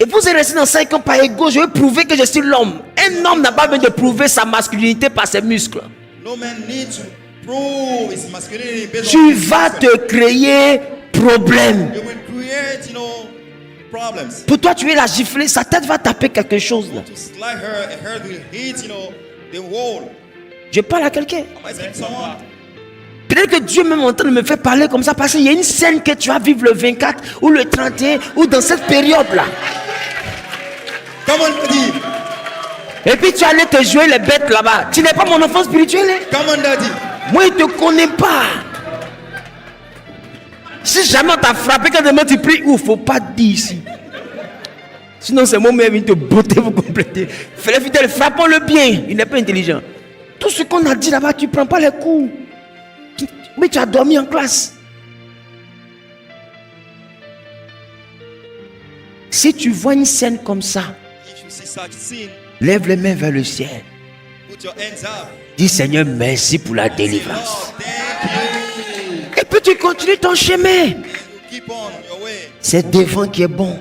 Et vous êtes resté dans 5 ans par ego, je veux prouver que je suis l'homme. Un homme n'a pas besoin de prouver sa masculinité par ses muscles. No man needs to prove his masculinity based Tu on his vas muscle. te créer problème. You will create, problems. Pour toi, tu es la gifler, sa tête va taper quelque chose là. To slide her, and her will hit, the wall. Je parle à quelqu'un. Am I speaking to someone? Peut-être que Dieu même en train de me faire parler comme ça parce qu'il y a une scène que tu vas vivre le 24 ou le 31 ou dans cette période-là. Come on, daddy. Et puis tu allais te jouer les bêtes là-bas. Tu n'es pas mon enfant spirituel. Hein? Come on, daddy. Moi, il ne te connaît pas. Si jamais on t'a frappé, quand demain tu pries, il ne faut pas dire ici. Sinon, c'est moi-même qui te botter pour compléter. Fais-le fidèle, frappons-le bien. Il n'est pas intelligent. Tout ce qu'on a dit là-bas, tu ne prends pas les coups. Mais tu as dormi en classe. Si tu vois une scène comme ça, If you see such scene, lève les mains vers le ciel. put your hands up. Dis Seigneur, merci pour la Say, délivrance. Lord, thank you. Et puis tu continues ton chemin. And you keep on your way. C'est devant qui est bon.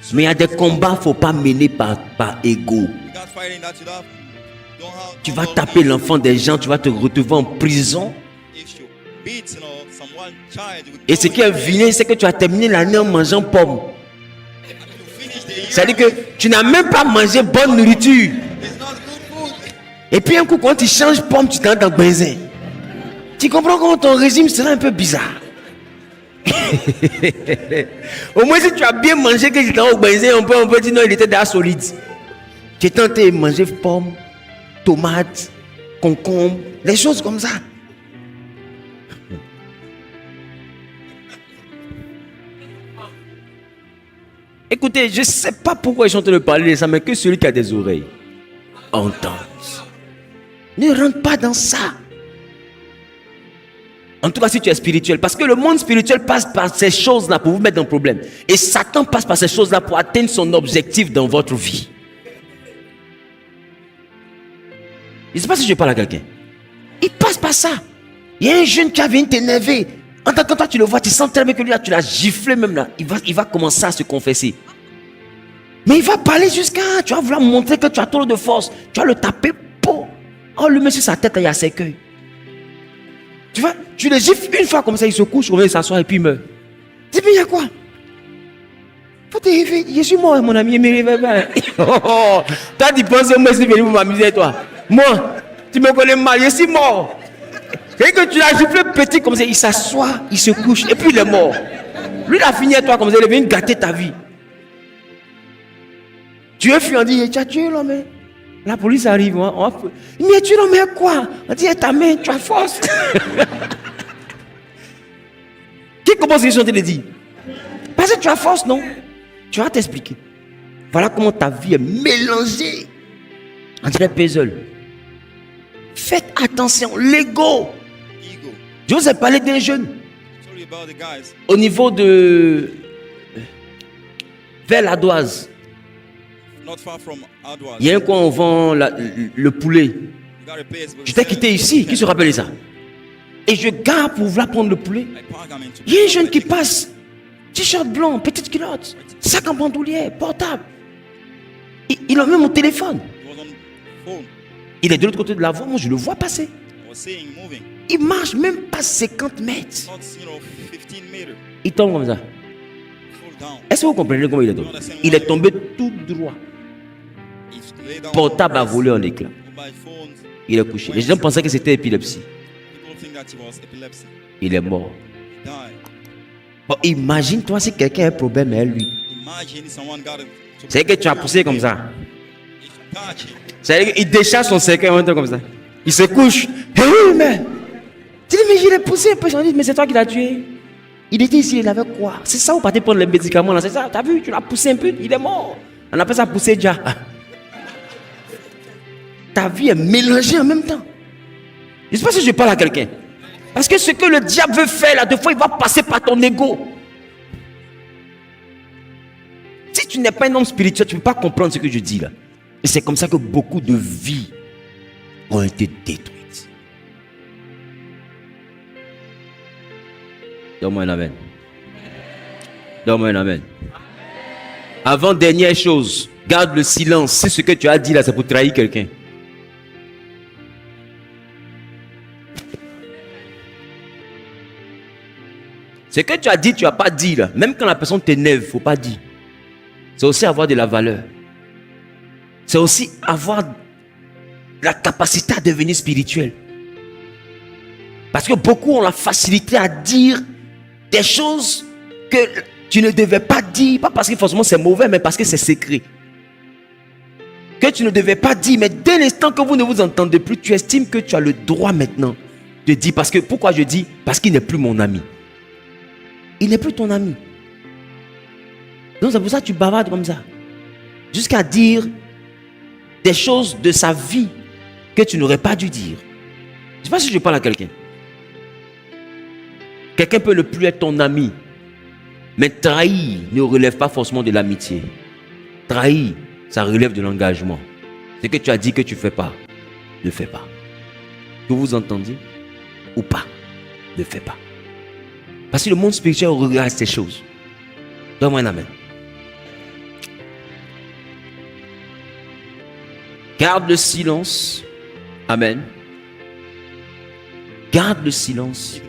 It's Mais il y a des combats, il ne faut pas mener par ego. you got fighting that you don't have. Tu vas taper l'enfant des gens, tu vas te retrouver en prison. If you beat, someone child, you will Et ce qui est vilain, c'est que tu as terminé l'année en mangeant pomme. finish the year. C'est-à-dire que tu n'as même pas mangé bonne nourriture. It's not good food. Et puis un coup, quand tu changes pomme, tu t'entres dans le baiser. Tu comprends comment ton régime sera un peu bizarre. Au moins, si tu as bien mangé, que tu t'as organisé un peu dire non, il était déjà solide. Tu es tenté de manger pommes, tomates, concombres, des choses comme ça. Écoutez, je ne sais pas pourquoi ils sont en train de parler de ça, mais que celui qui a des oreilles entende. Ne rentre pas dans ça. En tout cas, si tu es spirituel. Parce que le monde spirituel passe par ces choses-là pour vous mettre dans le problème. Et Satan passe par ces choses-là pour atteindre son objectif dans votre vie. Je ne sais pas si je parle à quelqu'un. Il passe par ça. Il y a un jeune qui vient t'énerver. En tant que toi, tu le vois, tu sens tellement que lui, là, tu l'as giflé même là. Il va commencer à se confesser. Mais il va parler jusqu'à... Tu vas vouloir montrer que tu as trop de force. Tu vas le taper. Oh, le monsieur, sa tête, il y a cercueil. Tu vois, tu le gifles une fois comme ça, il se couche, il s'assoit et puis il meurt. Tu dis, mais il y a quoi? Faut te réveiller. Je suis mort, mon ami, il me réveille pas. Toi, tu penses que moi, je suis venu pour m'amuser, toi. Moi, tu me connais mal, je suis mort. Et que tu l'as giflé petit comme ça, il s'assoit, il se couche, et puis il est mort. Lui, il a fini à toi comme ça, il est venu gâter ta vie. Tu es fui, on dit, tu as tué l'homme. La police arrive, mais tu l'homme, mais quoi? On dit, ta main, tu as force. Qui commence à chanter, dit? Parce que tu as force, non? Tu vas t'expliquer. Voilà comment ta vie est mélangée. On dirait puzzle. Faites attention, l'ego. Je vous ai parlé d'un jeune. Au niveau de... vers l'Ardoise. Il y a un coin où on vend le poulet. Je t'ai quitté ici. Qui se rappelle ça? Et je garde pour vouloir prendre le poulet. Il y a un jeune qui passe. T-shirt blanc, petite culotte, sac en bandoulière, portable. Il a même mon téléphone. Il est de l'autre côté de la voie. Moi, je le vois passer. Il marche même pas 50 mètres. Il tombe comme ça. Est-ce que vous comprenez comment il est tombé? Il est tombé tout droit. Portable a volé en éclats. Il est couché. Les gens pensaient que c'était épilepsie. Il est mort. Bon, imagine-toi si quelqu'un a un problème avec lui. C'est que tu as poussé comme ça. C'est qu'il décharge son cercueil en même temps comme ça. Il se couche. Eh oui, mais. Tu dis, mais je l'ai poussé un peu. Je dis, mais c'est toi qui l'as tué. Il était ici, il avait quoi? C'est ça, vous partez prendre les médicaments là. C'est ça, t'as vu, tu l'as poussé un peu, il est mort. On appelle ça pousser déjà. Ta vie est mélangée en même temps. Je ne sais pas si je parle à quelqu'un. Parce que ce que le diable veut faire là, des fois, il va passer par ton ego. Si tu n'es pas un homme spirituel, tu ne peux pas comprendre ce que je dis là. Et c'est comme ça que beaucoup de vies ont été détruites. Donne-moi un amen. Donne-moi un amen. Avant dernière chose, garde le silence. Si ce que tu as dit là, c'est pour trahir quelqu'un. Ce que tu as dit, tu n'as pas dit là. Même quand la personne t'énerve, il ne faut pas dire. C'est aussi avoir de la valeur. C'est aussi avoir la capacité à devenir spirituel. Parce que beaucoup ont la facilité à dire des choses que tu ne devais pas dire. Pas parce que forcément c'est mauvais, mais parce que c'est secret. Que tu ne devais pas dire. Mais dès l'instant que vous ne vous entendez plus, tu estimes que tu as le droit maintenant de dire. Parce que, pourquoi je dis? Parce qu'il n'est plus mon ami. Il n'est plus ton ami. Donc c'est pour ça que tu bavardes comme ça. Jusqu'à dire des choses de sa vie que tu n'aurais pas dû dire. Je ne sais pas si je parle à quelqu'un. Quelqu'un peut ne plus être ton ami. Mais trahir ne relève pas forcément de l'amitié. Trahir, ça relève de l'engagement. Ce que tu as dit que tu ne fais pas, ne fais pas. Que vous entendiez ou pas, ne fais pas. Parce que le monde spirituel regarde ces choses. Donne-moi un amen. Garde le silence. Amen. Garde le silence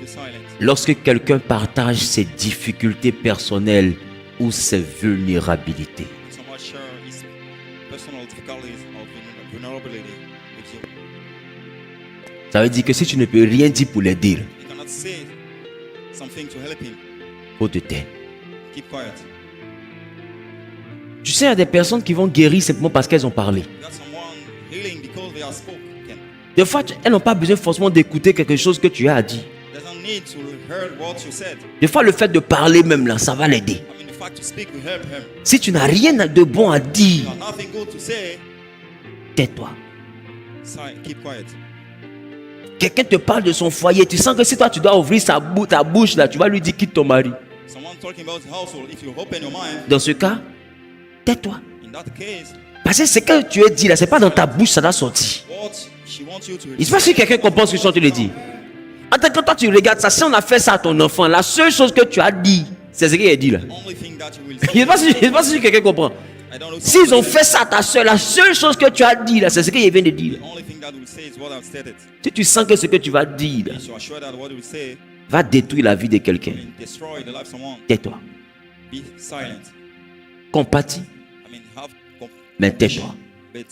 lorsque quelqu'un partage ses difficultés personnelles ou ses vulnérabilités. Ça veut dire que si tu ne peux rien dire pour l'aider, faut te taire. Keep quiet. Tu sais, il y a des personnes qui vont guérir simplement parce qu'elles ont parlé. You got someone healing because they are spoken. Des fois, elles n'ont pas besoin forcément d'écouter quelque chose que tu as dit. Doesn't need to hear what you said. Des fois, le fait de parler même là, ça va l'aider. I mean, the fact to speak will help him. Si tu n'as rien de bon à dire, You have nothing good to say. tais-toi. Keep quiet. Quelqu'un te parle de son foyer, tu sens que si toi tu dois ouvrir ta bouche là, tu vas lui dire quitte ton mari. Someone talking about the household. If you open your mind, Dans ce cas, tais-toi. in that case, Parce que ce que tu as dit là, c'est pas dans ta bouche ça doit sortir. what she wants you to Il se passe si quelqu'un comprend ce que tu le dis. Attends, quand toi tu regardes ça, si on a fait ça à ton enfant, la seule chose que tu as dit, c'est ce qu'il a dit là. only thing that you will Il say. ne sais pas si quelqu'un comprend. I don't know. S'ils ont fait ça à ta soeur, la seule chose que tu as dit là, c'est ce qu'il vient de dire. The only thing that will say is what I've stated. Si tu sens que ce que tu vas dire là, If you are sure that what you will say va détruire la vie de quelqu'un, will destroy the life of someone, tais-toi. be silent. Compatis, I mean, have mais tais-toi. but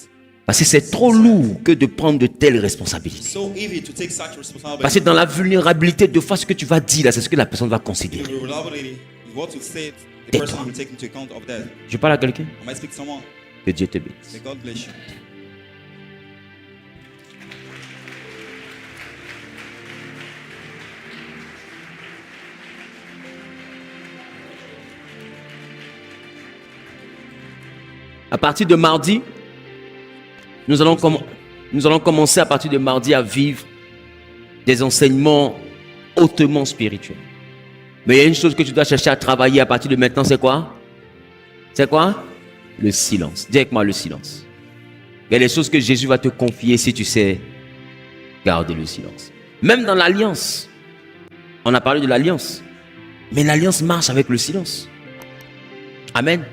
Parce que c'est trop lourd que de prendre de telles responsabilités. so easy to take such Parce responsibility. que dans la vulnérabilité, de fois ce que tu vas dire là, c'est ce que la personne va The considérer. vulnerability is what you say. The Tais-toi. person will take into account of that. Je parle à quelqu'un? I might speak to someone. Que Dieu te bénisse. May God bless you. À partir de mardi, nous allons commencer à partir de mardi à vivre des enseignements hautement spirituels. Mais il y a une chose que tu dois chercher à travailler à partir de maintenant, c'est quoi? C'est quoi? Le silence. Dis avec moi le silence. Il y a des choses que Jésus va te confier si tu sais garder le silence. Même dans l'alliance, on a parlé de l'alliance, mais l'alliance marche avec le silence. Amen.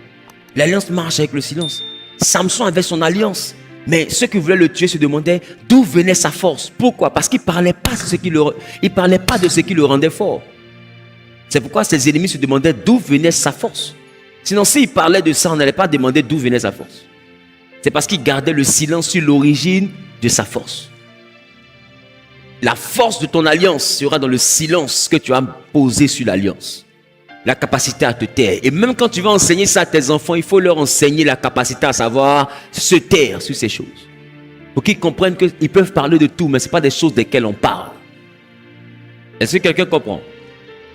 L'alliance marche avec le silence. Samson avait son alliance, mais ceux qui voulaient le tuer se demandaient d'où venait sa force. Pourquoi? Parce qu'il ne parlait pas de ce qui le rendait fort. C'est pourquoi ses ennemis se demandaient d'où venait sa force. Sinon, s'il parlait de ça, on n'allait pas demander d'où venait sa force. C'est parce qu'il gardait le silence sur l'origine de sa force. La force de ton alliance sera dans le silence que tu as posé sur l'alliance. La capacité à te taire. Et même quand tu vas enseigner ça à tes enfants, il faut leur enseigner la capacité à savoir se taire sur ces choses. Pour qu'ils comprennent qu'ils peuvent parler de tout, mais ce n'est pas des choses desquelles on parle. Est-ce que quelqu'un comprend?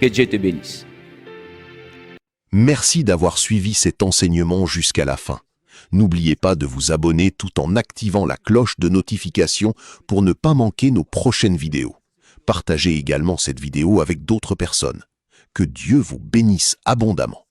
Que Dieu te bénisse. Merci d'avoir suivi cet enseignement jusqu'à la fin. N'oubliez pas de vous abonner tout en activant la cloche de notification pour ne pas manquer nos prochaines vidéos. Partagez également cette vidéo avec d'autres personnes. Que Dieu vous bénisse abondamment.